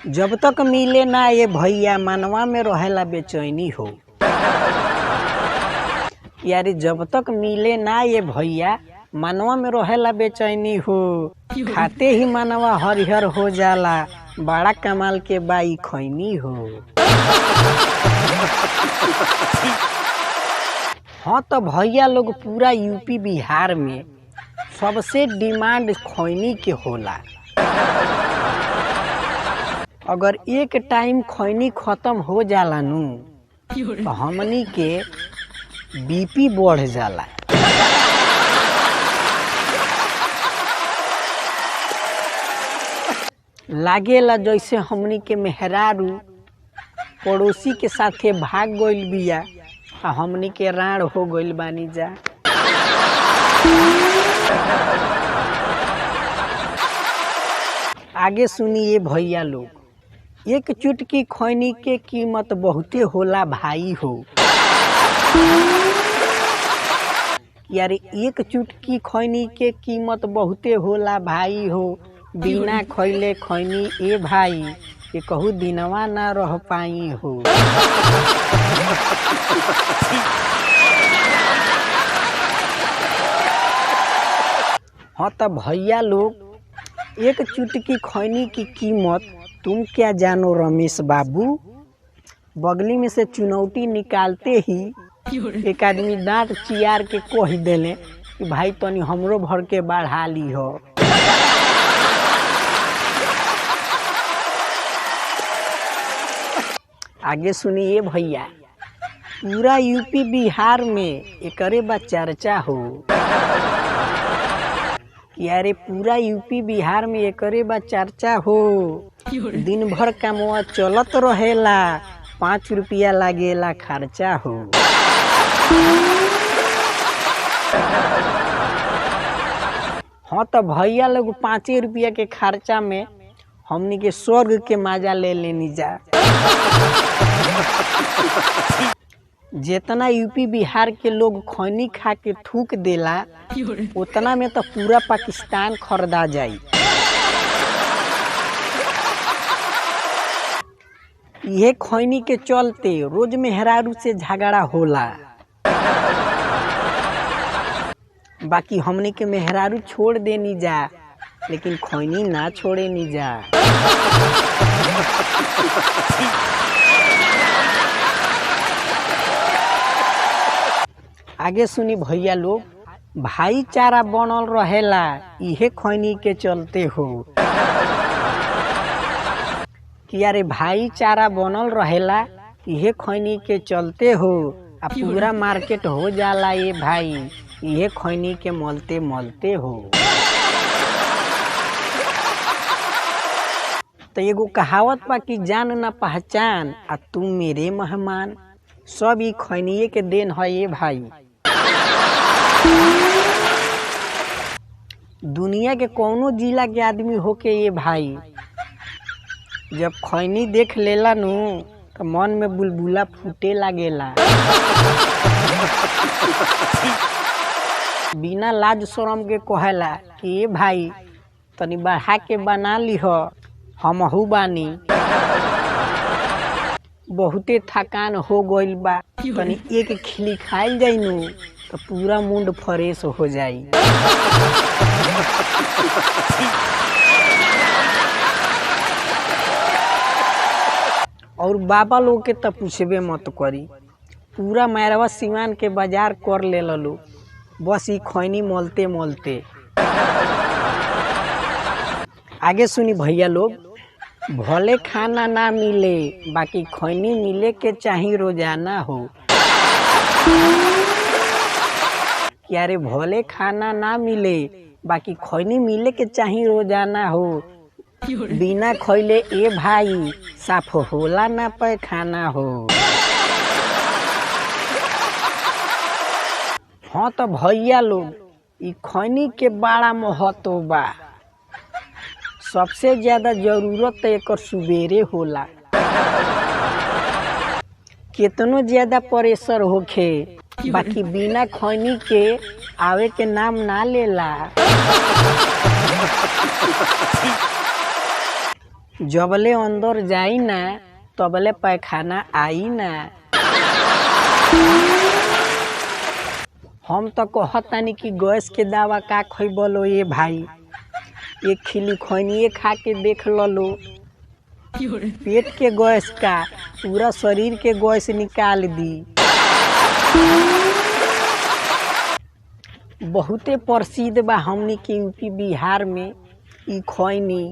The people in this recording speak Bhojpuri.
जब तक मिले ना ये भैया मनवा में रहेला बेचैनी हो। यारी जब तक मिले ना ये भैया मनवा में रहेला बेचैनी हो। खाते ही मनवा हरिहर हो जाला, बड़ा कमाल के बाई खैनी हो। हाँ तो भैया लोग पूरा यूपी बिहार में सबसे डिमांड खैनी के होला। अगर एक टाइम खैनी खत्म हो जाला नू तो हमनी के बीपी बढ़ जाला। लागेला जैसे हमनी के मेहरारू पड़ोसी के साथे भाग गइल बिया, हमनी के राण हो गइल बानी जा। आगे सुनिए भैया लोग, एक चुटकी खैनी के कीमत बहुते होला भाई हो। यार एक चुटकी खैनी के कीमत बहुते होला भाई हो। बिना खैले खैनी ए भाई ये कहू दिनवा ना रह पाई हो। हाँ तो भैया लोग, एक चुटकी खैनी की कीमत तुम क्या जानो रमेश बाबू। बगली में से चुनौती निकालते ही एक आदमी दांत चियार के कह देले कि भाई तनी हमरो भर के बढ़ा ली हो। आगे सुनिए भैया, पूरा यूपी बिहार में एकरे बा चर्चा हो। यारे पूरा यूपी बिहार में एकरे बा चर्चा हो। दिन भर कामवा चलत रहेला, 5 रुपया लागेला खर्चा हो। हाँ तो भैया लोग 5 रुपया के खर्चा में हमनी के स्वर्ग के मजा ले लेनी जा। जितना यूपी बिहार के लोग खैनी खा के थूक देला उतना में तो पूरा पाकिस्तान खरीदा जाई। ये खैनी के चलते रोज मेहरारू से झगड़ा होला। बाकी हमने के मेहरारू छोड़ देनी जा, लेकिन खैनी ना छोड़े नी जा। आगे सुनी भैया लोग, भाईचारा बनल रहेला इहे खैनी के चलते हो। कि यारे भाईचारा बनल रहेला इहे खैनी के चलते हो। आ पूरा मार्केट हो जाला ये भाई इहे खैनी के मलते मलते हो। तो एगो कहावत बा कि जान ना पहचान आ तुम मेरे मेहमान। सब ई खैनिये के देन है ये भाई। दुनिया के कौनो जिला के आदमी होके ये भाई जब खैनी देख लेला नु तो मन में बुलबुला फूटे लागेला। बिना लाज शरम के कहेला कि ये भाई तनी बढ़ा के बना लिह, हमहू बानी। बहुते थकान हो गइल बा, तनी एक खिली खाइल जाई नु तो पूरा मुंड फ्रेश हो जाई। और बाबा लोग के तो पूछबे मत करी, पूरा मैरवा सिवान के बाजार कर ले लो बस ई खैनी मलते मलते। आगे सुनी भैया लोग, भले खाना ना मिले बाकी खैनी मिले के चाही रोजाना हो। यारे भले खाना ना मिले बाकी खैनी मिले के चाही रोजाना हो। बिना खैले ए भाई साफ होला ना पैखाना हो। हाँ तो भैया लोग ई खैनी के बड़ा महत्व बा। सबसे ज्यादा जरूरत एकर सुबेरे होला। कितनो ज्यादा प्रेशर होखे बाकी बिना खैनी के आवे के नाम ना लेला। जबले अंदर जाई ना तबले पैखाना आई ना। हम तो कहतानी कि गैस के दवा का खइबलो ये भाई, एक खिली खैनिए खा के देख लो, पेट के गैस का पूरा शरीर के गैस निकाल दी। बहुते प्रसिद्ध बा हमनी के यूपी बिहार में ई खैनी।